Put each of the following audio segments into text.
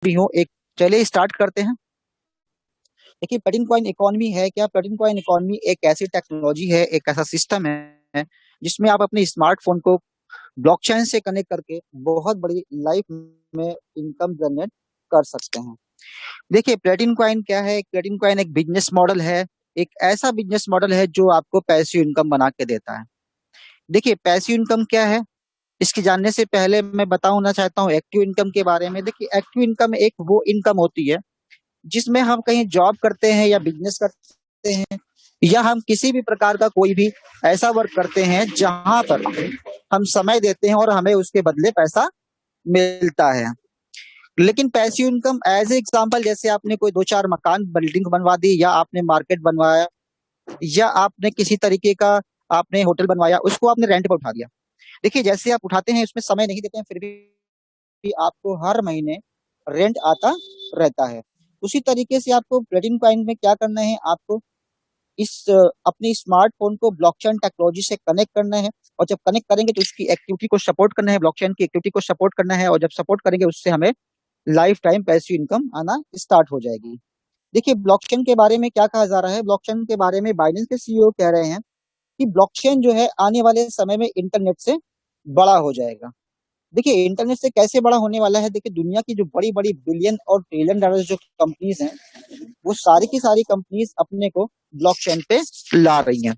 भी हूँ एक। चलिए स्टार्ट करते हैं। देखिए प्लेटिन कॉइन इकोनॉमी है क्या? प्लेटिन कॉइन इकोनॉमी एक ऐसी टेक्नोलॉजी है, एक ऐसा सिस्टम है जिसमें आप अपने स्मार्टफोन को ब्लॉकचेन से कनेक्ट करके बहुत बड़ी लाइफ में इनकम जनरेट कर सकते हैं। देखिए प्लेटिन कॉइन क्या है? प्लेटिन कॉइन एक बिजनेस मॉडल है। एक ऐसा बिजनेस मॉडल है जो आपको पैसिव इनकम बना के देता है। देखिए पैसिव इनकम क्या है, इसकी जानने से पहले मैं बताना चाहता हूँ एक्टिव इनकम के बारे में। देखिए एक्टिव इनकम एक वो इनकम होती है जिसमें हम कहीं जॉब करते हैं या बिजनेस करते हैं या हम किसी भी प्रकार का कोई भी ऐसा वर्क करते हैं जहां पर हम समय देते हैं और हमें उसके बदले पैसा मिलता है। लेकिन passive income as a example, जैसे आपने कोई दो चार मकान बिल्डिंग बनवा दी या आपने मार्केट बनवाया या आपने किसी तरीके का आपने होटल बनवाया, उसको आपने रेंट पर उठा दिया। देखिए जैसे आप उठाते हैं उसमें समय नहीं देते हैं, फिर भी आपको हर महीने रेंट आता रहता है। उसी तरीके से आपको प्लेटिन कॉइन में क्या करना है, आपको अपने स्मार्टफोन को ब्लॉकचेन टेक्नोलॉजी से कनेक्ट करना है। और जब कनेक्ट करेंगे तो उसकी एक्टिविटी को सपोर्ट करना है, ब्लॉकचेन की एक्टिविटी को सपोर्ट करना है। और जब सपोर्ट करेंगे उससे हमें लाइफ टाइम पैसिव इनकम आना स्टार्ट हो जाएगी। देखिए ब्लॉकचेन के बारे में क्या कहा जा रहा है, ब्लॉकचेन के बारे में बाइनेंस के सीईओ कह रहे हैं कि ब्लॉकचेन जो है आने वाले समय में इंटरनेट से बड़ा हो जाएगा। देखिए इंटरनेट से कैसे बड़ा होने वाला है, देखिए दुनिया की जो बड़ी बड़ी बिलियन और ट्रिलियन डॉलर जो कंपनीज हैं वो सारी की सारी कंपनीज अपने को ब्लॉकचेन पे ला रही हैं।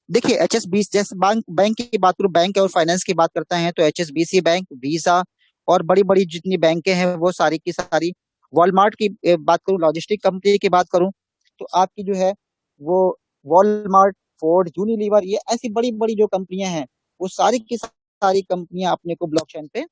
देखिए एचएसबीसी, जैसे बैंक बैंक की बात करूं, बैंक और फाइनेंस की बात करते हैं तो एचएसबीसी बैंक, वीजा और बड़ी बड़ी जितनी बैंकें हैं वो सारी की सारी, वॉलमार्ट की बात करूं, लॉजिस्टिक कंपनी की बात करूं तो आपकी जो है वो वॉलमार्ट, फोर्ड, यूनिलीवर, ये ऐसी बड़ी बड़ी जो कंपनियां हैं वो सारी की सारी कंपनियां अपने को ब्लॉकचेन पे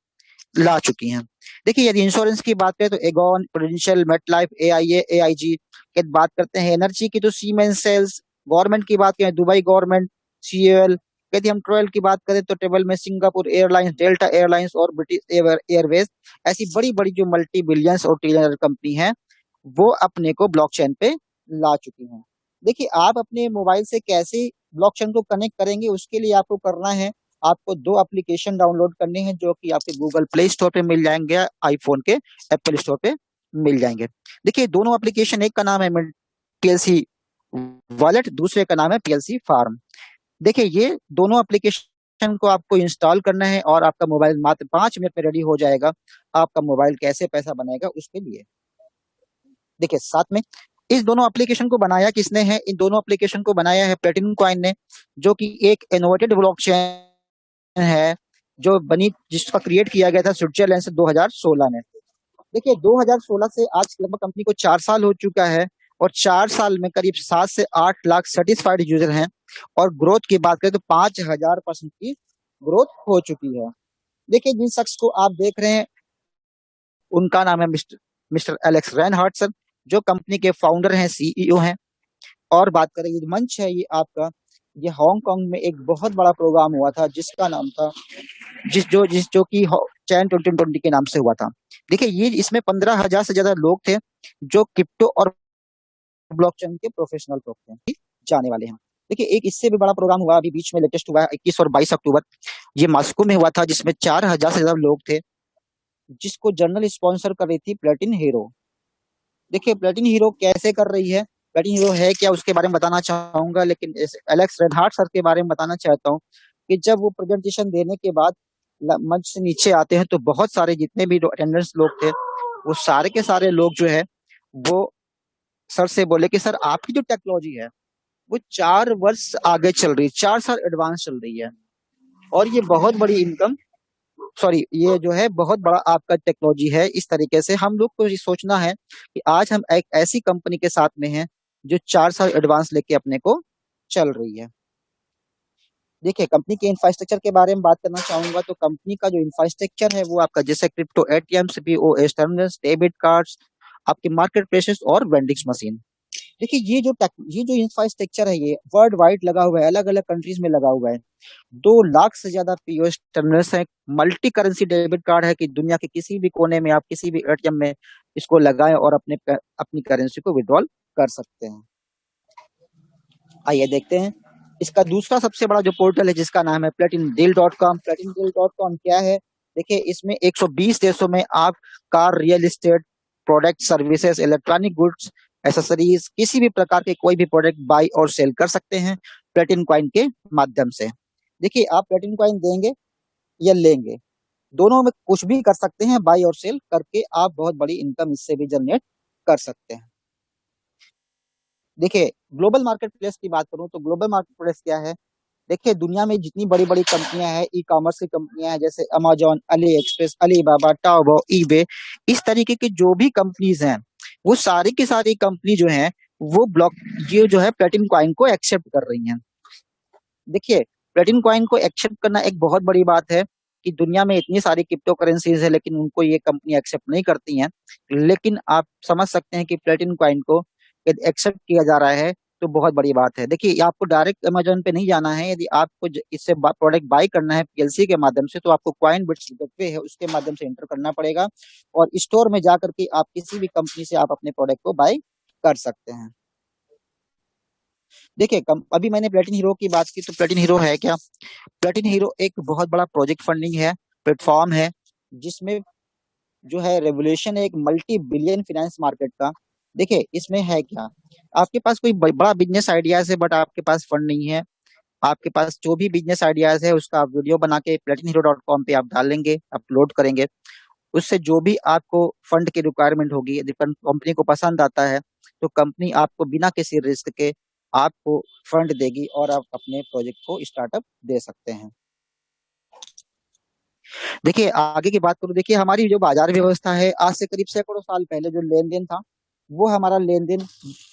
ला चुकी हैं। देखिए यदि इंश्योरेंस की बात करें तो Aegon, prudential, MetLife, AIA, AIG की बात करते हैं। एनर्जी की तो सीमेंस सेल्स, गवर्नमेंट की बात करें दुबई गवर्नमेंट, सीएल। यदि हम ट्रेवल की बात करें तो ट्रेवल में सिंगापुर एयरलाइंस, डेल्टा एयरलाइंस और ब्रिटिश एयरवेज, ऐसी बड़ी बड़ी जो मल्टी बिलियंस और ट्रिलियन कंपनी है वो अपने को ब्लॉकचेन पे ला चुकी हैं। देखिए आप अपने मोबाइल से कैसे ब्लॉकचेन को कनेक्ट करेंगे, उसके लिए आपको करना है, आपको दो एप्लीकेशन डाउनलोड करने हैं जो कि आपके गूगल प्ले स्टोर पे मिल जाएंगे, आईफोन के एप्पल स्टोर पे मिल जाएंगे। देखिए दोनों एप्लीकेशन, एक का नाम है पीएलसी वॉलेट, दूसरे का नाम है पीएलसी फार्म। देखिए ये दोनों एप्लीकेशन को आपको इंस्टॉल करना है और आपका मोबाइल मात्र 5 मिनट में रेडी हो जाएगा। आपका मोबाइल कैसे पैसा बनाएगा उसके लिए। देखिए साथ में इस दोनों एप्लीकेशन को बनाया किसने है, इन दोनों एप्लीकेशन को बनाया है प्लेटिनम कॉइन ने, जो कि एक इनोवेटेड ब्लॉकचेन है जो बनी, जिसका क्रिएट किया गया था स्विट्जरलैंड से 2016 में। देखिए 2016 से आज लगभग कंपनी को 4 साल हो चुका है और 4 साल में करीब 7 से 8 लाख सेटिस्फाइड यूजर हैं। और ग्रोथ की बात करें तो 5000% की ग्रोथ हो चुकी है। देखिए जिन शख्स को आप देख रहे हैं उनका नाम है mister mister Alex Reinhart sir, जो कंपनी के फाउंडर हैं, सीईओ हैं। और बात करें ये मंच है ये आपका, ये हांगकांग में एक बहुत बड़ा प्रोग्राम हुआ था जिसका नाम था जो कि चैन 2020 के नाम से हुआ था। देखिए ये इसमें 15,000 से ज्यादा लोग थे जो क्रिप्टो और ब्लॉकचेन के प्रोफेशनल लोग थे, जाने वाले हैं। देखिए एक इससे भी बड़ा प्रोग्राम हुआ अभी बीच में, लेटेस्ट हुआ 21 और 22 अक्टूबर, ये मॉस्को में हुआ था, जिसमें 4,000 से ज्यादा लोग थे, जिसको जर्नल स्पॉन्सर कर रही थी प्लेटिन हीरो। देखिए प्लेटिन हीरो कैसे कर रही है, प्लेटिन हीरो है क्या उसके बारे में बताना चाहूंगा, लेकिन एलेक्स रेनहार्ट सर के बारे में बताना चाहता हूँ कि जब वो प्रेजेंटेशन देने के बाद मंच से नीचे आते हैं तो बहुत सारे जितने भी अटेंडेंस लोग थे वो सारे के सारे लोग जो है वो सर से बोले कि सर आपकी जो टेक्नोलॉजी है वो 4 वर्ष आगे चल रही है, 4 साल एडवांस चल रही है और ये बहुत बड़ी इनकम, सॉरी ये जो है बहुत बड़ा आपका टेक्नोलॉजी है। इस तरीके से हम लोग को ये सोचना है कि आज हम एक ऐसी कंपनी के साथ में हैं जो 4 साल एडवांस लेके अपने को चल रही है। देखिए कंपनी के इंफ्रास्ट्रक्चर के बारे में बात करना चाहूंगा तो कंपनी का जो इंफ्रास्ट्रक्चर है वो आपका जैसे crypto ATMs, POS terminals, debit cards, आपके मार्केट प्लेसेस और वेंडिंग मशीन। देखिए ये जो इंफ्रास्ट्रक्चर है ये वर्ल्ड वाइड लगा हुआ है, अलग अलग कंट्रीज में लगा हुआ है। 2 लाख से ज्यादा पीओएस टर्मिनल्स है, मल्टी करेंसी डेबिट कार्ड है कि दुनिया के किसी भी कोने में आप किसी भी एटीएम में इसको लगाएं और अपनी करेंसी को विड्रॉल कर सकते हैं। आइए देखते हैं इसका दूसरा सबसे बड़ा जो पोर्टल है जिसका नाम है platindeal.com। platindeal.com क्या है, देखिए इसमें 120 देशों में आप car, real estate, product, services, electronic goods, accessories, किसी भी प्रकार के कोई भी प्रोडक्ट बाई और सेल कर सकते हैं प्लेटिन कॉइन के माध्यम से। देखिए, आप प्लेटिन कॉइन देंगे या लेंगे, दोनों में कुछ भी कर सकते हैं, बाई और सेल करके आप बहुत बड़ी इनकम इससे भी जनरेट कर सकते हैं। देखिए, ग्लोबल मार्केट प्लेस की बात करूं तो ग्लोबल मार्केट प्लेस क्या है? देखिए, दुनिया में जितनी बड़ी बड़ी कंपनियां हैं, ई कॉमर्स की कंपनियां हैं, जैसे Amazon, AliExpress, Alibaba, Taobao, eBay, इस तरीके की जो भी कंपनीज हैं, वो सारी की सारी कंपनी जो है वो ब्लॉक ये जो है प्लेटिन कॉइन को एक्सेप्ट कर रही हैं। देखिए, प्लेटिन कॉइन को एक्सेप्ट करना एक बहुत बड़ी बात है कि दुनिया में इतनी सारी क्रिप्टो करेंसीज है लेकिन उनको ये कंपनी एक्सेप्ट नहीं करती हैं। लेकिन आप समझ सकते हैं कि प्लेटिन कॉइन को यदि एक्सेप्ट किया जा रहा है तो बहुत बड़ी बात है। देखिए, ये आपको डायरेक्ट अमेजोन पे नहीं जाना है। यदि आपको इससे प्रोडक्ट बाय करना है पीएलसी के माध्यम से, तो आपको कॉइन बिट्स गेटवे है उसके माध्यम से एंटर करना पड़ेगा और स्टोर में जाकर के आप किसी भी कंपनी से आप अपने प्रोडक्ट को बाय कर सकते हैं। देखिए, अभी मैंने प्लेटिन हीरो की बात की, तो प्लेटिन हीरो है क्या? प्लेटिन हीरो एक बहुत बड़ा प्रोजेक्ट फंडिंग है, प्लेटफॉर्म है, जिसमें जो है रेवोल्यूशन है एक मल्टी बिलियन फाइनेंस मार्केट का। देखिए, इसमें है क्या? आपके पास कोई बड़ा बिजनेस आइडियाज है बट आपके पास फंड नहीं है। आपके पास जो भी बिजनेस आइडियाज है उसका आप वीडियो बना के platinhero.com पे आप डालेंगे, अपलोड करेंगे। उससे जो भी आपको फंड की रिक्वायरमेंट होगी, यदि कंपनी को पसंद आता है तो कंपनी आपको बिना किसी रिस्क के आपको फंड देगी और आप अपने प्रोजेक्ट को स्टार्टअप दे सकते हैं। देखिए, आगे की बात करूं, देखिए हमारी जो बाजार व्यवस्था है, आज से करीब सैकड़ों साल पहले जो लेन देन था, वो हमारा लेन देन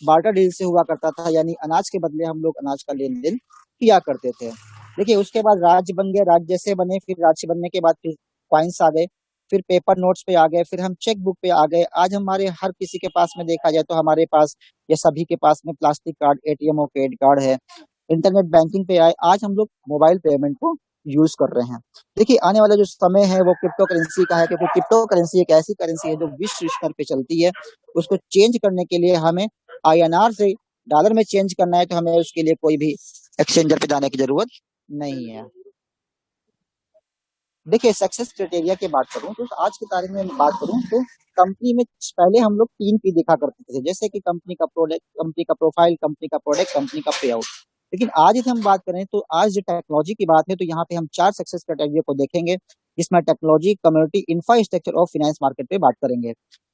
बार्टर डील से हुआ करता था, यानी अनाज के बदले हम लोग अनाज का लेन देन किया करते थे। देखिए, उसके बाद राज्य बन गए, राज्य जैसे बने, फिर राज्य बनने के बाद फिर कॉइन्स आ गए, फिर पेपर नोट्स पे आ गए, फिर हम चेक बुक पे आ गए। आज हमारे हर किसी के पास में देखा जाए तो हमारे पास या सभी के पास में प्लास्टिक कार्ड, एटीएम और क्रेडिट कार्ड है। इंटरनेट बैंकिंग पे आए, आज हम लोग मोबाइल पेमेंट को यूज कर रहे हैं। देखिए, आने वाला जो समय है वो क्रिप्टो करेंसी का है, क्योंकि क्रिप्टो करेंसी एक ऐसी करेंसी है जो विश्व स्तर पे चलती है। उसको चेंज करने के लिए हमें आईएनआर से डॉलर में चेंज करना है, तो हमें उसके लिए कोई भी एक्सचेंजर पे जाने की जरूरत नहीं है। देखिए, सक्सेस क्राइटेरिया की बात करूं तो आज की तारीख में बात करूं तो कंपनी में पहले हम लोग 3 P देखा करते थे, जैसे कि कंपनी का प्रोडक्ट, कंपनी का प्रोफाइल, कंपनी का प्रोडक्ट, कंपनी का पे आउट। लेकिन आज यदि हम बात करें तो आज जो टेक्नोलॉजी की बात है तो यहाँ पे हम 4 सक्सेस क्राइटेरिया को देखेंगे, जिसमें टेक्नोलॉजी, कम्युनिटी, इंफ्रास्ट्रक्चर और फाइनेंस मार्केट पे बात करेंगे।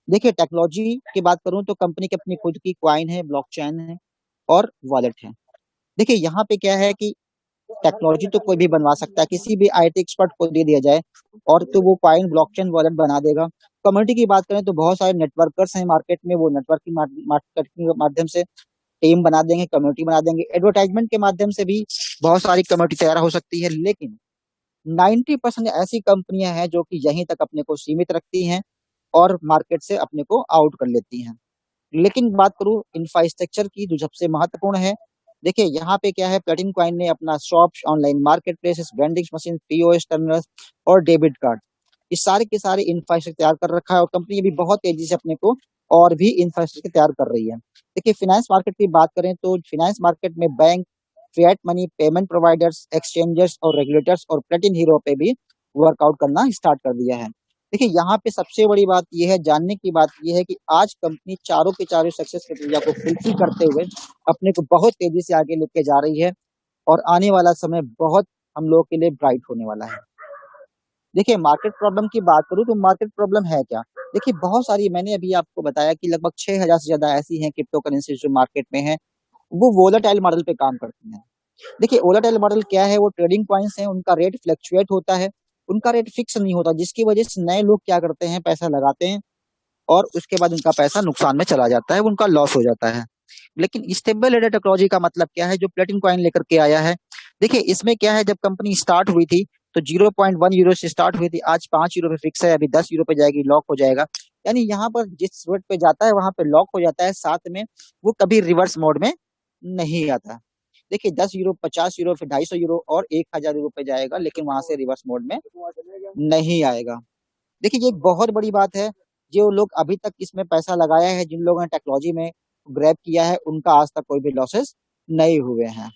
देखिए, टेक्नोलॉजी की बात करूं तो कंपनी की अपनी खुद की क्वाइन है, ब्लॉकचेन है और वॉलेट है। देखिए, यहाँ पे क्या है कि टेक्नोलॉजी तो कोई भी बनवा सकता है, किसी भी आईटी एक्सपर्ट को दे दिया जाए और तो वो कॉइन, ब्लॉकचेन, वॉलेट बना देगा। कम्युनिटी की बात करें तो बहुत सारे नेटवर्कर्स हैं मार्केट में, वो नेटवर्किंग मार्केटिंग के माध्यम से टीम बना देंगे, कम्युनिटी बना देंगे। एडवर्टाइजमेंट के माध्यम से भी बहुत सारी कम्युनिटी तैयार हो सकती है, लेकिन 90% ऐसी कंपनियां हैं जो कि यहीं तक अपने को सीमित रखती हैं और मार्केट से अपने को आउट कर लेती हैं। लेकिन बात करूं इंफ्रास्ट्रक्चर की, जो सबसे महत्वपूर्ण है। देखिए, यहाँ पे क्या है, प्लेटिन कॉइन ने अपना shop, online market places, vending machine, POS terminal और डेबिट कार्ड, ये सारे के सारे इंफ्रास्ट्रक्चर तैयार कर रखा है और कंपनी भी बहुत तेजी से अपने को और भी इंफ्रास्ट्रक्चर तैयार कर रही है। देखिए, फाइनेंस मार्केट की बात करें तो फाइनेंस मार्केट में bank, fiat money, payment providers, exchangers और रेगुलेटर्स और प्लेटिन हीरो पे भी वर्कआउट करना स्टार्ट कर दिया है। देखिए, यहाँ पे सबसे बड़ी बात यह है, जानने की बात यह है कि आज कंपनी चारों के चारों सक्सेस क्राइटेरिया को फुलफिल करते हुए अपने को बहुत तेजी से आगे लेके जा रही है और आने वाला समय बहुत हम लोगों के लिए ब्राइट होने वाला है। देखिए, मार्केट प्रॉब्लम की बात करूं तो मार्केट प्रॉब्लम है क्या? देखिए, बहुत सारी, मैंने अभी आपको बताया कि लगभग 6000 से ज्यादा ऐसी हैं क्रिप्टो करेंसी जो मार्केट में है, वो वोलेटाइल मॉडल पे काम करती हैं। देखिए, वोलेटाइल मॉडल क्या है? वो ट्रेडिंग कॉइन्स हैं, उनका रेट फ्लक्चुएट होता है, उनका रेट फिक्स नहीं होता, जिसकी वजह से नए लोग क्या करते हैं, पैसा लगाते हैं और उसके बाद उनका पैसा नुकसान में चला जाता है, उनका लॉस हो जाता है। लेकिन स्टेबल एडेड टेक्नोलॉजी का मतलब क्या है, जो प्लेटिन कॉइन लेकर के आया है? देखिए, इसमें क्या है, जब कंपनी स्टार्ट हुई थी तो 0.1 यूरो से स्टार्ट हुई थी, आज 5 यूरो पे फिक्स है, अभी 10 यूरो पे जाएगी, लॉक हो जाएगा। यानी यहाँ पर जिस रेट पे जाता है वहां पे लॉक हो जाता है, साथ में वो कभी रिवर्स मोड में नहीं आता। देखिए, 10 यूरो, 50 यूरो, फिर 250 यूरो और 1000 यूरो पे जाएगा, लेकिन वहां से रिवर्स मोड में नहीं आएगा। देखिए, ये एक बहुत बड़ी बात है। जो लोग अभी तक इसमें पैसा लगाया है, जिन लोगों ने टेक्नोलॉजी में ग्रैब किया है, उनका आज तक कोई भी लॉसेस नहीं हुए हैं।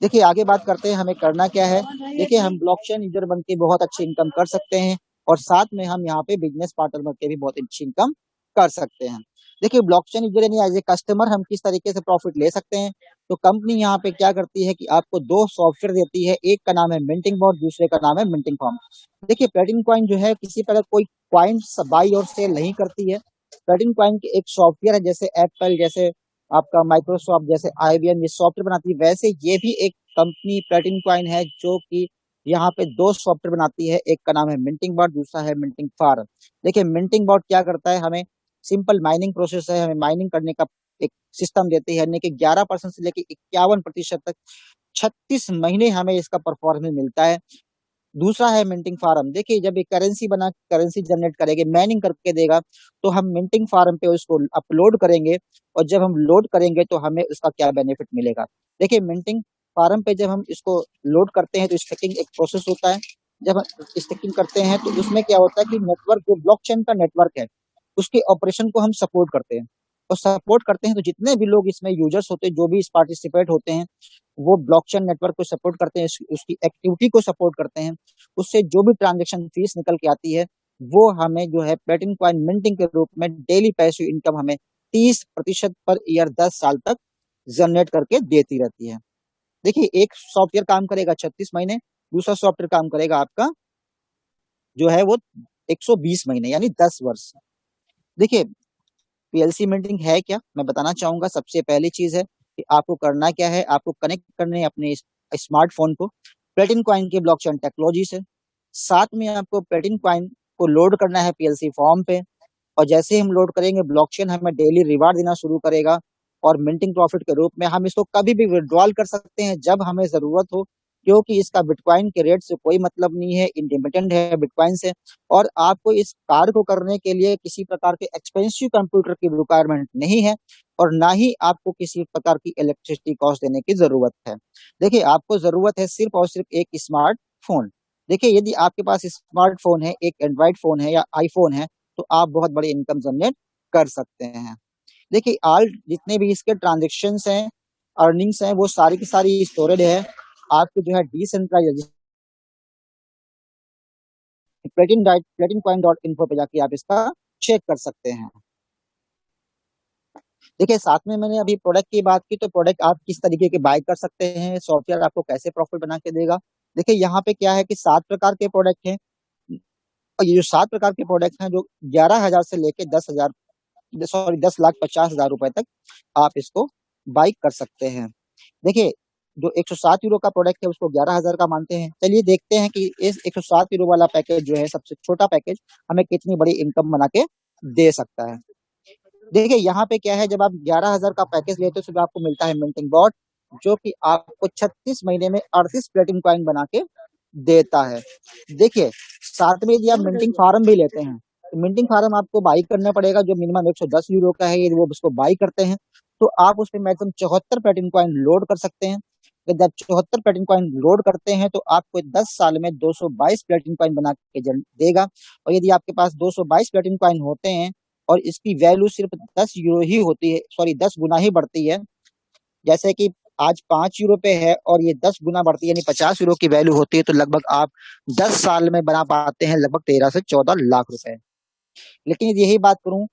देखिए, आगे बात करते हैं हमें करना क्या है। देखिए, हम ब्लॉकचेन यूजर बन के बहुत अच्छी इनकम कर सकते हैं और साथ में हम यहाँ पे बिजनेस पार्टनर बन के भी बहुत अच्छी इनकम कर सकते हैं। देखिए ब्लॉकचेन यूजर यानी एज ए कस्टमर हम किस तरीके से प्रॉफिट ले सकते हैं। तो कंपनी यहाँ पे क्या करती है कि आपको दो सॉफ्टवेयर देती है, एक का नाम है मिंटिंग बॉट, दूसरे का नाम है मिंटिंग फॉर्म। देखिए प्लेटिन कॉइन जो है किसी प्रकार कोई कॉइन बाई और सेल नहीं करती है। प्लेटिन कॉइन की एक सॉफ्टवेयर है, जैसे एप्पल, जैसे आपका माइक्रोसॉफ्ट, जैसे आईबीएम ये सॉफ्टवेयर बनाती है, वैसे ये भी एक कंपनी प्लेटिन कॉइन है जो कि यहाँ पे दो सॉफ्टवेयर बनाती है, एक का नाम है मिंटिंग बॉट, दूसरा है मिंटिंग फार्म। देखिए मिंटिंग बॉट क्या करता है, हमें सिंपल माइनिंग प्रोसेस है, हमें माइनिंग करने का एक सिस्टम देती है, यानी कि 11% से लेकर 51% तक 36 महीने हमें इसका परफॉर्मेंस मिलता है। दूसरा है मिंटिंग फार्म। देखिए जब ये करेंसी बना करेंसी जनरेट करेंगे, माइनिंग करके देगा, तो हम मिंटिंग फार्म पे उसको अपलोड करेंगे, और जब हम लोड करेंगे तो हमें उसका क्या बेनिफिट मिलेगा। देखिए मिंटिंग फार्म पे जब हम इसको लोड करते हैं तो स्टेकिंग एक प्रोसेस होता है। जब हम स्टेकिंग करते हैं तो उसमें क्या होता है कि नेटवर्क, जो ब्लॉकचेन का नेटवर्क है, उसके ऑपरेशन को हम सपोर्ट करते हैं। और सपोर्ट करते हैं तो जितने भी लोग इसमें यूजर्स होते हैं, जो भी इस पार्टिसिपेट होते हैं, वो ब्लॉकचेन नेटवर्क को सपोर्ट करते हैं, उसकी एक्टिविटी को सपोर्ट करते हैं। उससे जो भी ट्रांजेक्शन फीस निकल के आती है, वो हमें जो है प्लेटिन कॉइन मिंटिंग के रूप में डेली पैसिव इनकम हमें 30% पर ईयर 10 साल तक जनरेट करके देती रहती है। देखिए एक सॉफ्टवेयर काम करेगा 36 महीने, दूसरा सॉफ्टवेयर काम करेगा आपका जो है वो 120 महीने, यानी 10 वर्ष। देखिए पीएलसी मिंटिंग है क्या, मैं बताना चाहूंगा। सबसे पहली चीज है कि आपको करना क्या है, आपको कनेक्ट करने हैं अपने स्मार्टफोन को प्लेटिन कॉइन की ब्लॉकचेन टेक्नोलॉजी से। साथ में आपको प्लेटिन कॉइन को लोड करना है पीएलसी फॉर्म पे, और जैसे ही हम लोड करेंगे ब्लॉकचेन हमें डेली रिवार्ड देना शुरू करेगा, और मिंटिंग प्रॉफिट के रूप में हम इसको कभी भी विड्रॉल कर सकते हैं जब हमें जरूरत हो, क्योंकि इसका बिटकॉइन के रेट से कोई मतलब नहीं है, इंडिपेंडेंट है बिटकॉइन से। और आपको इस कार्य को करने के लिए किसी प्रकार के एक्सपेंसिव कंप्यूटर की रिक्वायरमेंट नहीं है, और ना ही आपको किसी प्रकार की इलेक्ट्रिसिटी कॉस्ट देने की जरूरत है। देखिए आपको जरूरत है सिर्फ और सिर्फ एक स्मार्टफोन। देखिए यदि आपके पास स्मार्टफोन है, एक एंड्रॉइड फोन है या आईफोन है, तो आप बहुत बड़ी इनकम जनरेट कर सकते हैं। देखिए ऑल जितने भी इसके ट्रांजेक्शन हैं, अर्निंग्स हैं, वो सारी की सारी स्टोरेज है आपके जो है डिसेंट्रलाइज प्लेटिन कॉइन डॉट इन्फो पे जाके आप इसका चेक कर सकते हैं। देखिए साथ में मैंने अभी प्रोडक्ट की बात की, तो प्रोडक्ट आप किस तरीके के बाय कर सकते हैं, सॉफ्टवेयर आपको कैसे प्रॉफिट बना के देगा। देखिए यहाँ पे क्या है कि 7 प्रकार के प्रोडक्ट हैं, और ये जो 7 प्रकार के प्रोडक्ट हैं, जो 11,000 से लेके 10,000, सॉरी 10,50,000 रुपए तक आप इसको बाई कर सकते हैं। देखिए जो 107 यूरो का प्रोडक्ट है उसको 11,000 का मानते हैं। चलिए देखते हैं कि इस 107 यूरो वाला पैकेज जो है, सबसे छोटा पैकेज, हमें कितनी बड़ी इनकम बना के दे सकता है। देखिए यहाँ पे क्या है, जब आप 11,000 का पैकेज लेते हो तो आपको मिलता है मिंटिंग बॉट, जो कि आपको 36 महीने में 38 प्लेटिन कॉइन बना के देता है। देखिए साथ में यदि आप मिंटिंग फार्म भी लेते हैं, तो मिंटिंग फार्म आपको बाई करना पड़ेगा, जो मिनिमम 110 यूरो का है, यदि वो उसको बाई करते हैं तो आप उसमें मैक्सिमम 74 प्लेटिन कॉइन लोड कर सकते हैं। तो जब 74 प्लेटिन कॉइन लोड करते हैं तो आपको 10 साल में 222 प्लेटिन कॉइन बना के देगा। और यदि आपके पास 222 प्लेटिन कॉइन होते हैं और इसकी वैल्यू सिर्फ 10 यूरो ही होती है, सॉरी 10 गुना ही बढ़ती है, जैसे कि आज 5 यूरो पे है और ये 10 गुना बढ़ती है, यानी 50 यूरो की वैल्यू होती है, तो लगभग आप 10 साल में बना पाते हैं लगभग 13 से 14 लाख रुपए। लेकिन यदि यही बात करूं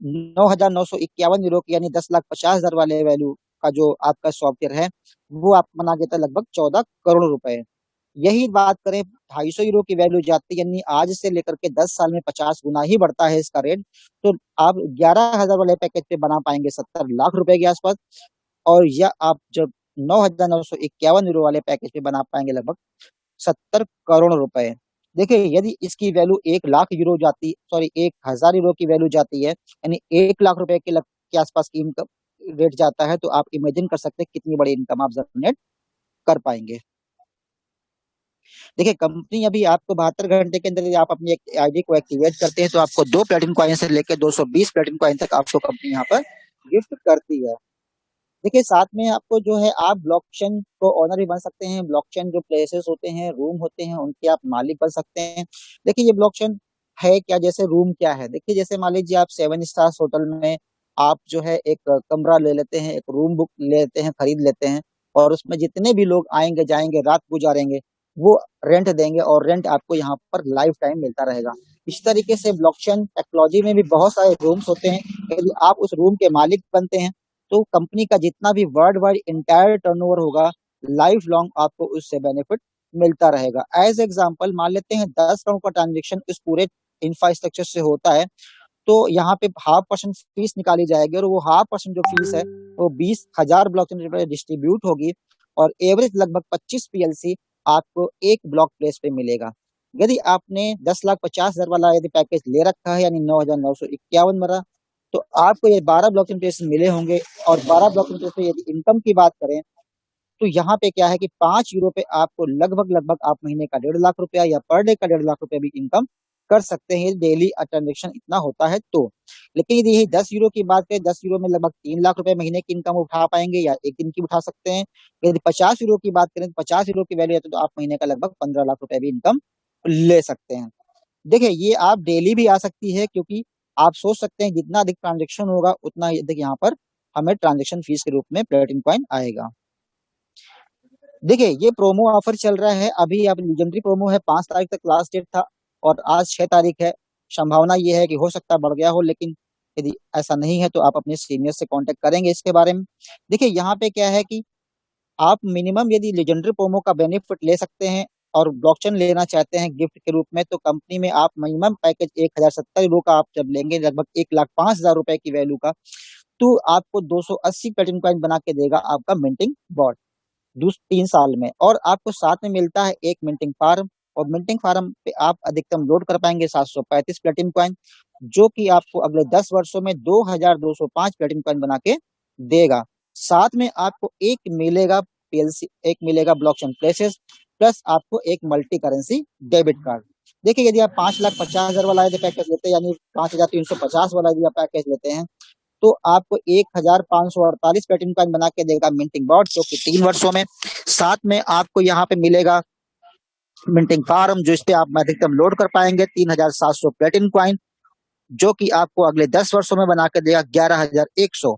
9,951 यूरो की, यानी 10,50,000 वाले वैल्यू का जो आपका सॉफ्टवेयर है, वो आप बना देता है लगभग 14 करोड़ रुपए। यही बात करें 250 यूरो की वैल्यू जाती है, यानी आज से लेकर के 10 साल में 50 गुना ही बढ़ता है इसका रेट, तो आप 11,000 वाले पैकेज पे बना पाएंगे 70 लाख रुपए के आसपास। और या आप जब 9,951 यूरो वाले पैकेज पे बना पाएंगे लगभग 70 करोड़ रुपए। देखिए यदि इसकी वैल्यू 1 लाख यूरो जाती, सॉरी 1,000 यूरो की वैल्यू जाती है, यानी 1 लाख रुपए के आसपास की इनकम रेट जाता है, तो आप इमेजिन कर सकते हैं कितनी बड़ी इनकम आप जनरेट कर पाएंगे। देखिए कंपनी अभी आपको 72 घंटे के अंदर यदि आप अपनी एक आईडी को एक्टिवेट करते हैं, तो आपको 2 प्लेटिन कॉइन से लेकर 220 प्लेटिन कॉइन तक आपको कंपनी यहाँ पर गिफ्ट करती है। देखिए साथ में आपको जो है आप ब्लॉकचेन को ओनर भी बन सकते हैं। ब्लॉकचेन जो प्लेसेस होते हैं, रूम होते हैं, उनके आप मालिक बन सकते हैं। देखिए ये ब्लॉकचेन है क्या, जैसे रूम क्या है, देखिए जैसे मान लीजिए आप 7 स्टार होटल में आप जो है एक कमरा ले लेते हैं, एक रूम बुक ले लेते हैं, खरीद लेते हैं, और उसमें जितने भी लोग आएंगे जाएंगे रात गुजारेंगे, वो रेंट देंगे, और रेंट आपको यहाँ पर लाइफ टाइम मिलता रहेगा। इस तरीके से ब्लॉकचेन टेक्नोलॉजी में भी बहुत सारे रूम्स होते हैं। यदि आप उस रूम के मालिक बनते हैं तो कंपनी का जितना भी वर्ल्ड वाइड इंटायर टर्नओवर होगा, लाइफ लॉन्ग आपको उससे बेनिफिट मिलता रहेगा। एज एग्जाम्पल मान लेते हैं 10 करोड़ का ट्रांजेक्शन इस पूरे इंफ्रास्ट्रक्चर से होता है, तो यहाँ पे 0.5% फीस निकाली जाएगी और वो 0.5% जो फीस है वो 20,000 ब्लॉकचेन पे डिस्ट्रीब्यूट होगी और एवरेज लगभग 25 पीएलसी आपको एक ब्लॉक प्लेस पे मिलेगा। यदि आपने 10,50,000 वाला यदि पैकेज ले रखा है यानी 9,951 वाला, तो आपको ये 12 ब्लॉकचेन प्लेस मिले होंगे। और 12 ब्लॉकचेन प्लेस पे यदि इनकम की बात करें तो यहाँ पे क्या है कि 5 यूरो पे आपको लगभग लगभग आप महीने का 1.5 लाख रुपया या पर डे का 1.5 लाख रुपया भी इनकम कर सकते हैं, डेली ट्रांजेक्शन इतना होता है तो। लेकिन यदि यही 10 यूरो की बात करें, 10 यूरो में लगभग 3 लाख रुपए महीने की इनकम उठा पाएंगे या एक दिन की उठा सकते हैं। यदि 50 यूरो की बात करें तो 50 यूरो की वैल्यू है तो आप महीने का लगभग 15 लाख रुपए भी इनकम ले सकते हैं। देखिए ये आप डेली भी आ सकती है, क्योंकि आप सोच सकते हैं जितना अधिक ट्रांजेक्शन होगा उतना अधिक यहाँ पर हमें ट्रांजेक्शन फीस के रूप में प्लेटिनम कॉइन आएगा। देखिए ये प्रोमो ऑफर चल रहा है अभी, अब लीजेंडरी प्रोमो है, 5 तारीख तक लास्ट डेट था और आज 6 तारीख है। संभावना ये है कि हो सकता है बढ़ गया हो, लेकिन यदि ऐसा नहीं है तो आप अपने सीनियर से कांटेक्ट करेंगे इसके बारे में। देखिए यहाँ पे क्या है कि आप मिनिमम यदि लेजेंडरी प्रोमो का बेनिफिट ले सकते हैं और ब्लॉकचेन लेना चाहते हैं गिफ्ट के रूप में, तो कंपनी में आप मिनिमम पैकेज 1,070 यूरो का आप जब लेंगे, लगभग 1,05,000 रुपए की वैल्यू का, तो आपको 280 प्लेटिनम कॉइन बना के देगा आपका मिंटिंग बॉट 3 साल में। और आपको साथ में मिलता है एक मिंटिंग फार्म, और मिंटिंग फार्म पे आप अधिकतम लोड कर पाएंगे 735 प्लेटिनम कॉइन, जो कि आपको अगले 10 वर्षों में 2,205 प्लेटिनम कॉइन बना के देगा। साथ में आपको एक मिलेगा पीएलसी, एक मिलेगा ब्लॉकचेन प्लेसेस, प्लस आपको एक मल्टी करेंसी डेबिट कार्ड। देखिए यदि आप 5,50,000 वाला यदि पैकेज लेते हैं यानी 5,350 वाला यदि आप पैकेज लेते हैं, तो आपको 1,548 प्लेटिनम कॉइन बना के देगा मिंटिंग बॉट, जो कि 3 वर्षों में। साथ में आपको यहाँ पे मिलेगा मिंटिंग फार्म, जो इस पे आप अधिकतम लोड कर पाएंगे 3,700 प्लेटिनम कॉइन, जो कि आपको अगले 10 वर्षों में बना के देगा 11,100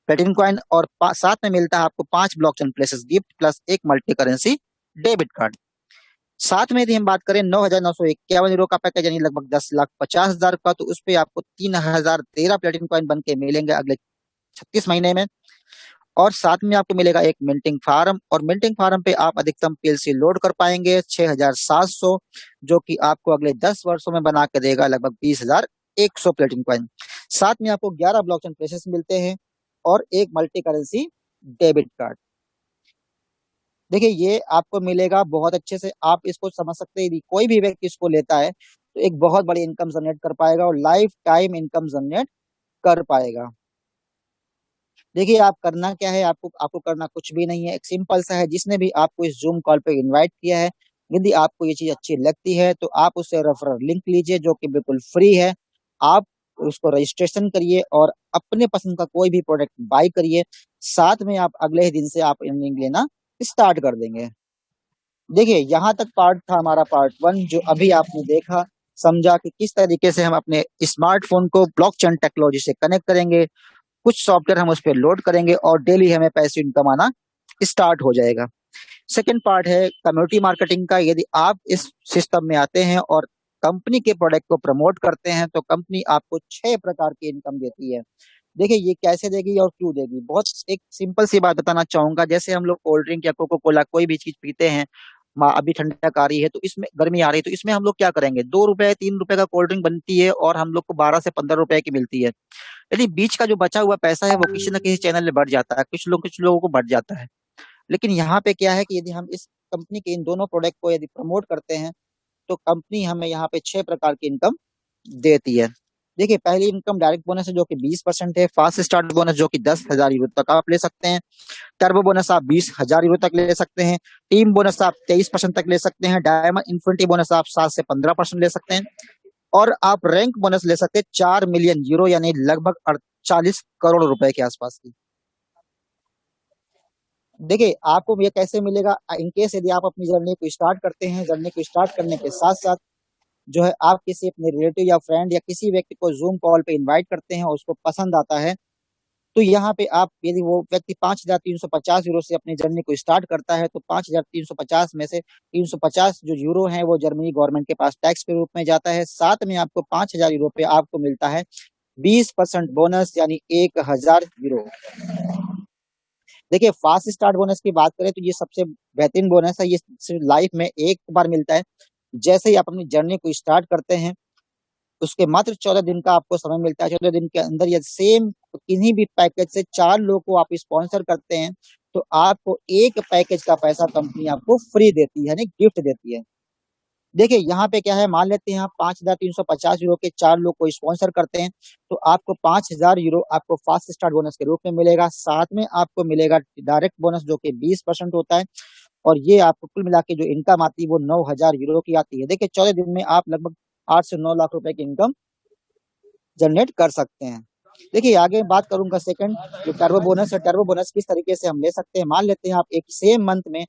प्लेटिनम कॉइन। और साथ में मिलता है आपको 5 ब्लॉकचेन प्लेसेस गिफ्ट प्लस एक मल्टी करेंसी डेबिट कार्ड। साथ में यदि हम बात करें 9,951 यूरो का पैकेज यानी लगभग 10,50,000 का, तो उस पे आपको 3,013 प्लेटिनम कॉइन बन के मिलेंगे अगले 36 महीने में। और साथ में आपको मिलेगा एक मिंटिंग फार्म, और मिंटिंग फार्म पे आप अधिकतम पीएलसी लोड कर पाएंगे 6,700, जो कि आपको अगले 10 वर्षों में बना के देगा लगभग 20,100 प्लेटिनम कॉइन। साथ में आपको 11 ब्लॉकचेन प्लेसेस मिलते हैं और एक मल्टी करेंसी डेबिट कार्ड। देखिए ये आपको मिलेगा बहुत अच्छे से, आप इसको समझ सकते हैं, यदि कोई भी व्यक्ति इसको लेता है तो एक बहुत बड़ी इनकम जनरेट कर पाएगा और लाइफ टाइम इनकम जनरेट कर पाएगा। देखिए आप करना क्या है, आपको आपको करना कुछ भी नहीं है, एक सिंपल सा है। जिसने भी आपको इस जूम कॉल पे इनवाइट किया है, यदि आपको ये चीज अच्छी लगती है तो आप उससे रेफरल लिंक लीजिए जो कि बिल्कुल फ्री है। आप उसको रजिस्ट्रेशन करिए और अपने पसंद का कोई भी प्रोडक्ट बाय करिए। साथ में आप अगले ही दिन से आप अर्निंग लेना स्टार्ट कर देंगे। देखिए यहाँ तक पार्ट था हमारा पार्ट 1, जो अभी आपने देखा समझा कि किस तरीके से हम अपने स्मार्टफोन को ब्लॉकचेन टेक्नोलॉजी से कनेक्ट करेंगे, कुछ सॉफ्टवेयर हम उस पर लोड करेंगे और डेली हमें पैसे इनकम आना स्टार्ट हो जाएगा। सेकंड पार्ट है कम्युनिटी मार्केटिंग का। यदि आप इस सिस्टम में आते हैं और कंपनी के प्रोडक्ट को प्रमोट करते हैं तो कंपनी आपको 6 प्रकार की इनकम देती है। देखिए ये कैसे देगी और क्यों देगी, बहुत एक सिंपल सी बात बताना चाहूंगा। जैसे हम लोग कोल्ड ड्रिंक या कोको कोला कोई भी चीज पीते हैं, अभी ठंडक आ रही है तो इसमें गर्मी आ रही है तो इसमें हम लोग क्या करेंगे, 2 रुपए 3 रुपए का कोल्ड ड्रिंक बनती है और हम लोग को 12 से 15 रुपए की मिलती है। यदि बीच का जो बचा हुआ पैसा है वो किसी न किसी चैनल में बढ़ जाता है, कुछ लोगों को बढ़ जाता है। लेकिन यहाँ पे क्या है कि यदि हम इस कंपनी के इन दोनों प्रोडक्ट को यदि प्रमोट करते हैं तो कंपनी हमें यहाँ पे 6 प्रकार की इनकम देती है। देखिए पहली इनकम डायरेक्ट बोनस है जो कि 20% है, फास्ट स्टार्ट बोनस जो कि 10,000 यूरो तक आप ले सकते हैं, टर्बो बोनस आप 20,000 यूरो तक ले सकते हैं, टीम बोनस आप 23% तक ले सकते हैं, डायमंड इन्फिनिटी बोनस आप 7 से 15% ले सकते हैं, और आप रैंक बोनस ले सकते हैं 4 मिलियन यूरो यानी लगभग 48 करोड़ रुपए के आसपास की। देखिए आपको ये कैसे मिलेगा, इनकेस यदि आप अपनी जर्नी को स्टार्ट करते हैं, जर्नी को स्टार्ट करने के साथ साथ जो है आप किसी अपने रिलेटिव या फ्रेंड या किसी व्यक्ति को जूम कॉल पे इनवाइट करते हैं और उसको पसंद आता है, तो यहाँ पे आप, यदि वो व्यक्ति 5,350 यूरो से अपनी जर्नी को स्टार्ट करता है, तो 5,350 में से 350 जो यूरो है वो जर्मनी गवर्नमेंट के पास टैक्स के रूप में जाता है। साथ में आपको 5,000 यूरो पे आपको मिलता है 20% बोनस, यानी 1,000 यूरो। देखिए, फास्ट स्टार्ट बोनस की बात करें तो ये सबसे बेहतरीन बोनस है। ये सिर्फ लाइफ में एक बार मिलता है। जैसे ही आप अपनी जर्नी को स्टार्ट करते हैं, उसके मात्र 14 दिन का आपको समय मिलता है। 14 दिन के अंदर ये सेम किन्हीं भी पैकेज से 4 लोग को आप स्पॉन्सर करते हैं, तो आपको एक पैकेज का पैसा कंपनी आपको फ्री देती है, यानी गिफ्ट देती है। देखिए, यहाँ पे क्या है, मान लेते हैं आप 5,350 यूरो के 4 लोग को स्पॉन्सर करते हैं, तो आपको 5,000 यूरो आपको फास्ट स्टार्ट बोनस के रूप में मिलेगा। साथ में आपको मिलेगा डायरेक्ट बोनस, जो कि 20% होता है। और ये आपको कुल मिला के जो इनकम आती है वो 9,000 यूरो की आती है। देखिए, 14 दिन में आप लगभग 8 से 9 लाख रुपए की इनकम जनरेट कर सकते हैं। देखिए, आगे बात करूंगा सेकंड, जो टर्बो बोनस है। टर्बो बोनस किस तरीके से हम ले सकते हैं, मान लेते हैं आप एक सेम मंथ में,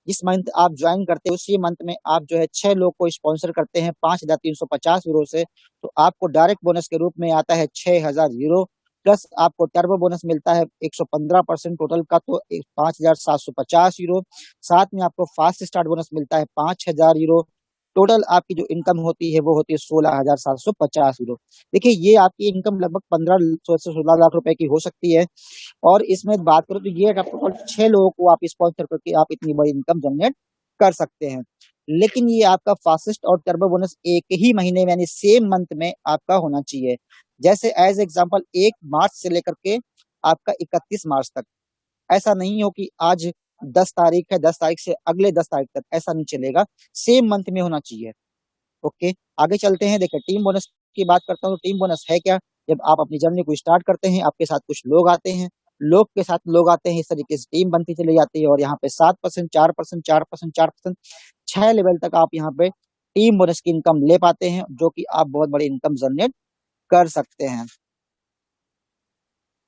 जिस मंथ आप ज्वाइन करते हैं उसी मंथ में आप जो है 6 लोग को स्पॉन्सर करते हैं 5,350 यूरो से, तो आपको डायरेक्ट बोनस के रूप में आता है 6,000 यूरो। प्लस आपको टर्बो बोनस मिलता है 115% टोटल का, तो 5,750 यूरो। साथ में आपको फास्ट स्टार्ट बोनस मिलता है 5,000 यूरो। टोटल आपकी जो इनकम होती है वो होती है 16,750 यूरो। देखिए, ये आपकी इनकम लगभग 15 से 16 लाख रुपए की हो सकती है। और इसमें बात करूं तो ये आपको 6 लोगों को आप स्पॉन्सर करके आप इतनी बड़ी इनकम जनरेट कर सकते हैं। लेकिन ये आपका फास्टेस्ट और टर्बो बोनस एक ही महीने में, यानी सेम मंथ में आपका होना चाहिए। जैसे एज एग्जांपल 1 मार्च से लेकर के आपका 31 मार्च तक। ऐसा नहीं हो कि आज 10 तारीख है, 10 तारीख से अगले 10 तारीख तक, ऐसा नहीं चलेगा। सेम मंथ में होना चाहिए। ओके, आगे चलते हैं। देखिए, टीम बोनस की बात करता हूँ। टीम बोनस है क्या, जब आप अपनी जर्नी को स्टार्ट करते हैं, आपके साथ कुछ लोग आते हैं, लोग के साथ लोग आते हैं, इस तरीके से टीम बनती चली जाती है। और यहाँ पे 7%, 4%, 4%, 4%, 6 लेवल तक आप यहाँ पे टीम बोनस की इनकम ले पाते हैं, जो कि आप बहुत बड़ी इनकम जनरेट कर सकते हैं।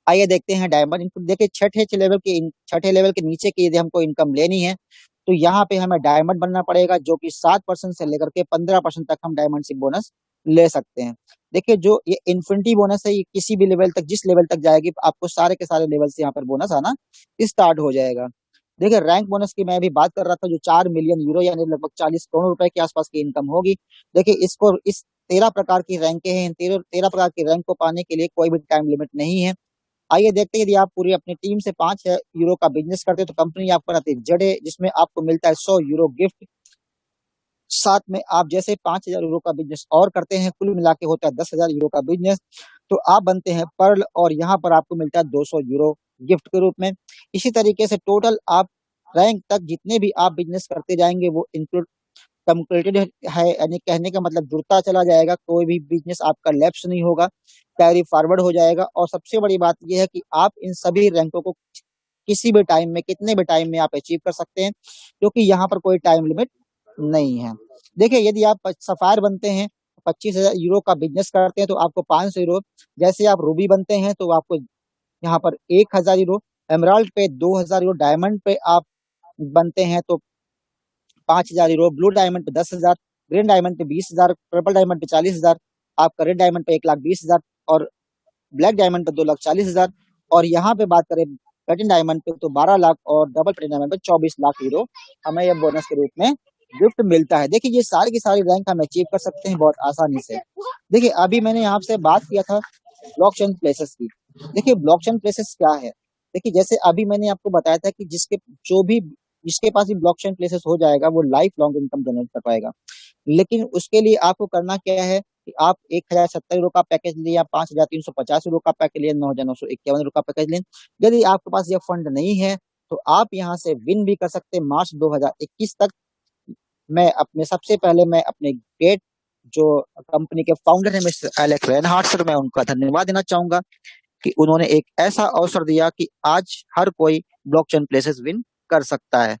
आइए देखते हैं डायमंड इनपुट। देखिए, छठे लेवल के नीचे की यदि हमको इनकम लेनी है, तो यहाँ पे हमें डायमंड बनना पड़ेगा, जो कि 7% से लेकर के 15% तक हम डायमंड से बोनस ले सकते हैं। देखिए, जो ये इन्फिनिटी बोनस है, ये किसी भी लेवल तक, जिस लेवल तक जाएगी, आपको सारे के सारे लेवल से यहाँ पर बोनस आना स्टार्ट हो जाएगा। देखिए, रैंक बोनस की मैं अभी बात कर रहा था, जो 4 मिलियन यूरो यानी लगभग 40 करोड़ रुपए के आसपास की इनकम होगी। देखिए, इसको इस 13 प्रकार की रैंकें हैं। इन 13 प्रकार की रैंक को पाने के लिए कोई भी टाइम लिमिट नहीं है। आइए देखते हैं, यदि आप पूरी अपनी टीम से 5 यूरो का बिजनेस करते हैं, तो कंपनी आपको बनाती है जड़े, जिसमें आपको मिलता है 100 यूरो गिफ्ट। साथ में आप जैसे 5,000 यूरो का बिजनेस और करते हैं, कुल मिला के होता है 10,000 यूरो का बिजनेस, तो आप बनते हैं पर्ल, और यहाँ पर आपको मिलता है 200 यूरो गिफ्ट के रूप में। इसी तरीके से टोटल आप रैंक तक जितने भी आप बिजनेस करते जाएंगे, वो इंक्लूड कम्प्लीटेड है, यानी कहने का मतलब जुड़ता चला जाएगा। कोई भी बिजनेस आपका लैप्स नहीं होगा, कैरी फॉरवर्ड हो जाएगा। और सबसे बड़ी बात यह है कि आप इन सभी रैंकों को किसी भी टाइम में, कितने भी टाइम में आप अचीव कर सकते हैं, क्योंकि यहाँ पर कोई टाइम लिमिट नहीं है। देखिए, यदि आप सफायर बनते हैं, 25,000 यूरो का बिजनेस करते हैं, तो आपको 500 यूरो। जैसे आप रूबी बनते हैं, तो आपको यहाँ पर 1,000 यूरो। एमराल्ड पे 2,000 यूरो। डायमंड पे आप बनते हैं तो 5,000 यूरो। ब्लू डायमंड पे 10,000। ग्रीन डायमंड पे 20,000। पर्पल डायमंड पे 40,000। आपका रेड डायमंड पे 1,20,000। और ब्लैक डायमंड पे 2,40,000। और यहाँ पे बात करें प्लेटिनम डायमंड पे, तो 12 लाख। और डबल प्लेटिनम डायमंड पे 24 लाख यूरो हमें यह बोनस के रूप में गिफ्ट मिलता है। देखिए, ये सारी की सारी रैंक हम अचीव कर सकते हैं बहुत आसानी से। देखिए, अभी मैंने आपसे बात किया था ब्लॉकचेन प्लेसेस की। देखिए, ब्लॉकचेन प्लेसेस क्या है। देखिए, जैसे अभी मैंने आपको बताया था कि जिसके पास भी ब्लॉकचेन प्लेसेस हो जाएगा, वो लाइफ लॉन्ग इनकम जनरेट कर पाएगा। लेकिन उसके लिए आपको करना क्या है कि आप 1,070 यूरो का पैकेज लें, या 5,350 यूरो का पैकेज लें, 9,951 यूरो का पैकेज लें। यदि आपके पास यह फंड नहीं है, तो आप यहाँ से विन भी कर सकते हैं। मार्च 2021 तक मैं अपने ग्रेट जो कंपनी के फाउंडर है मिस्टर एलेक्स रेनहार्ट सर, मैं उनका धन्यवाद देना चाहूंगा कि उन्होंने एक ऐसा अवसर दिया कि आज हर कोई ब्लॉकचेन प्लेसेस विन कर सकता है।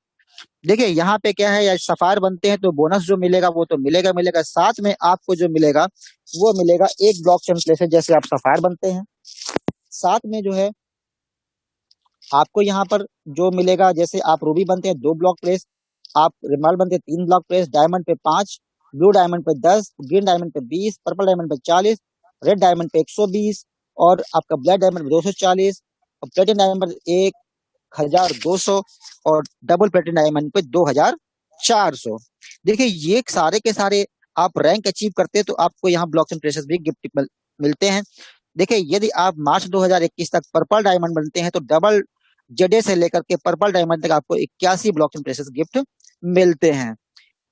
देखिए, यहाँ पे क्या है, या सफायर बनते हैं तो बोनस जो मिलेगा वो तो मिलेगा मिलेगा, साथ में आपको जो मिलेगा वो मिलेगा एक ब्लॉकचेन प्लेसेस। जैसे आप सफायर बनते हैं, साथ में जो है आपको यहाँ पर जो मिलेगा, जैसे आप रूबी बनते हैं 2 ब्लॉक प्लेस, आप रिमाल बनते हैं 3 ब्लॉक प्लेस, डायमंड पे 5, ब्लू डायमंड पे 10, ग्रीन डायमंड पे 20, पर्पल डायमंड पे 40, रेड डायमंड पे 120, और आपका ब्लैक डायमंड पे 240, और प्लेटिनम डायमंड पर 1200 और डबल प्लेटिनम डायमंड पे 2400। देखिए ये सारे के सारे आप रैंक अचीव करते हैं तो आपको यहाँ ब्लॉकचेन प्रेशर्स भी गिफ्ट मिलते हैं। देखिए यदि आप मार्च 2021 तक पर्पल डायमंड बनते हैं तो डबल जेडे से लेकर के पर्पल डायमंड तक आपको 81 ब्लॉकचेन प्रेशर्स गिफ्ट मिलते हैं।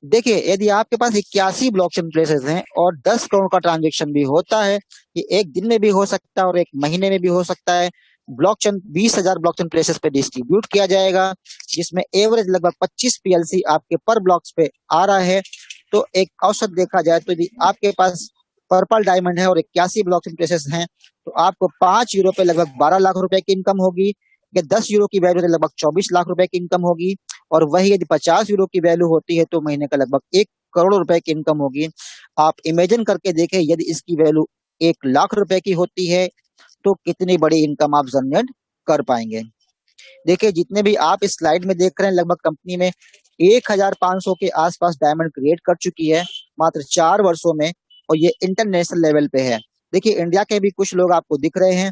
देखिए यदि आपके पास 81 ब्लॉकचेन प्लेसेस हैं और 10 करोड़ का ट्रांजेक्शन भी होता है, ये एक दिन में भी हो सकता है और एक महीने में भी हो सकता है। ब्लॉकचेन 20,000 ब्लॉकचेन प्लेसेस पे डिस्ट्रीब्यूट किया जाएगा, जिसमें एवरेज लगभग 25 पीएलसी आपके पर ब्लॉक्स पे आ रहा है। तो एक औसत देखा जाए तो यदि आपके पास पर्पल डायमंड है और 81 ब्लॉकचेन प्लेसेस हैं तो आपको 5 यूरो पे लगभग 12 लाख रुपए की इनकम होगी, या 10 यूरो की वैल्यू लगभग 24 लाख रुपए की इनकम होगी। और वही यदि 50 यूरो की वैल्यू होती है तो महीने का लगभग 1 करोड़ रुपए की इनकम होगी। आप इमेजिन करके देखें यदि इसकी वैल्यू 1 लाख रुपए की होती है तो कितनी बड़ी इनकम आप जनरेट कर पाएंगे। देखिए जितने भी आप इस स्लाइड में देख रहे हैं लगभग कंपनी में 1500 के आसपास डायमंड क्रिएट कर चुकी है मात्र 4 वर्षों में, और ये इंटरनेशनल लेवल पे है। देखिए इंडिया के भी कुछ लोग आपको दिख रहे हैं।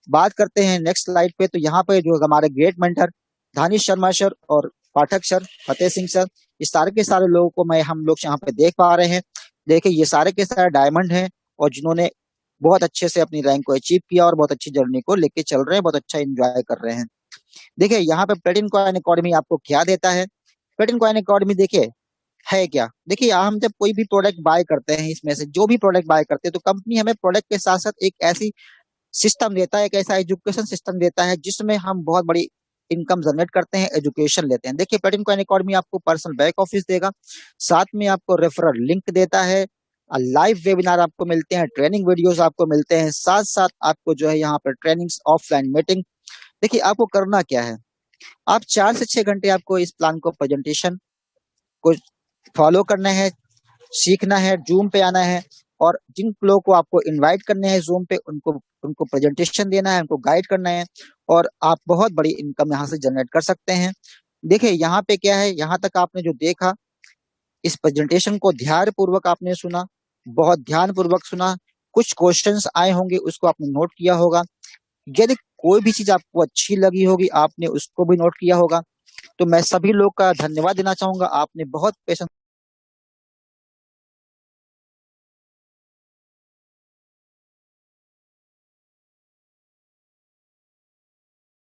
बात करते हैं नेक्स्ट स्लाइड पे, तो यहाँ पे जो हमारे great mentor Danish Sharma sir और पाठक सर, फतेह सिंह सर, इस सारे के सारे लोगों को हम लोग यहाँ पे देख पा रहे हैं। देखिए ये सारे के सारे डायमंड हैं और जिन्होंने बहुत अच्छे से अपनी रैंक को अचीव किया और बहुत अच्छी जर्नी को लेके चल रहे हैं, बहुत अच्छा एंजॉय कर रहे हैं। देखिए यहाँ पे प्लेटिनम कॉइन इकोनॉमी आपको क्या देता है। प्लेटिनम कॉइन इकोनॉमी देखिए है क्या। देखिए हम जब कोई भी प्रोडक्ट बाय करते हैं, इसमें से जो भी प्रोडक्ट बाय करते हैं तो कंपनी हमें प्रोडक्ट के साथ साथ एक ऐसी सिस्टम देता है, एक ऐसा एजुकेशन सिस्टम देता है जिसमें हम बहुत बड़ी इनकम जनरेट करते हैं, एजुकेशन लेते हैं। देखिए प्लेटिनम कॉइन इकोनॉमी आपको पर्सनल बैक ऑफिस देगा, साथ में आपको रेफरल लिंक देता है, लाइव वेबिनार आपको मिलते हैं, ट्रेनिंग वीडियोस आपको मिलते हैं, साथ साथ आपको जो है यहाँ पर ट्रेनिंग्स, ऑफलाइन मीटिंग। देखिए आपको करना क्या है, आप 4 से 6 घंटे आपको इस प्लान को प्रेजेंटेशन को फॉलो करना है, सीखना है, जूम पे आना है और जिन लोगों को आपको इनवाइट करने हैं जूम पे उनको उनको प्रेजेंटेशन देना है, उनको गाइड करना है और आप बहुत बड़ी इनकम यहाँ से जनरेट कर सकते हैं। देखिए यहाँ पे क्या है, यहाँ तक आपने जो देखा इस प्रेजेंटेशन को ध्यान पूर्वक आपने सुना, बहुत ध्यान पूर्वक सुना, कुछ क्वेश्चंस आए होंगे उसको आपने नोट किया होगा। यदि कोई भी चीज आपको अच्छी लगी होगी आपने उसको भी नोट किया होगा। तो मैं सभी लोग का धन्यवाद देना चाहूंगा, आपने बहुत पेशेंस